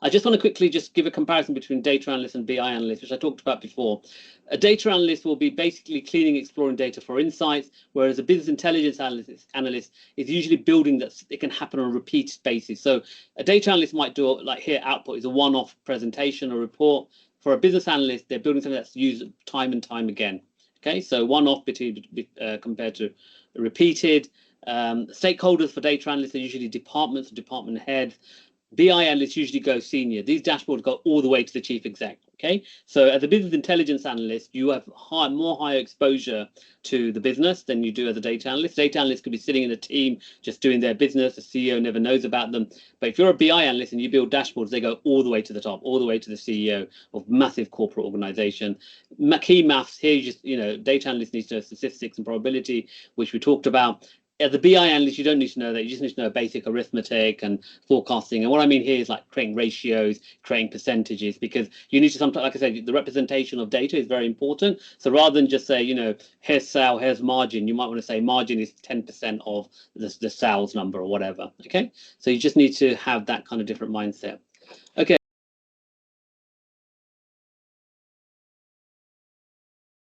I just want to quickly just give a comparison between data analyst and BI analyst, which I talked about before. A data analyst will be basically cleaning, exploring data for insights, whereas a business intelligence analyst is usually building that it can happen on a repeated basis. So a data analyst might do, like here, output is a one-off presentation or report. For a business analyst, they're building something that's used time and time again. Okay, so one-off compared to repeated. Stakeholders for data analysts are usually departments or department heads. BI analysts usually go senior. These dashboards go all the way to the chief exec. Okay, so as a business intelligence analyst, you have higher exposure to the business than you do as a data analyst. Data analysts could be sitting in a team just doing their business. The CEO never knows about them. But if you're a BI analyst and you build dashboards, they go all the way to the top, all the way to the CEO of massive corporate organization. Key maths here, data analyst needs to know statistics and probability, which we talked about. As a BI analyst, you don't need to know that. You just need to know basic arithmetic and forecasting. And what I mean here is like creating ratios, creating percentages, because you need to sometimes, like I said, the representation of data is very important. So rather than just say, here's sale, here's margin, you might want to say margin is 10% of the sales number or whatever. Okay, so you just need to have that kind of different mindset. Okay.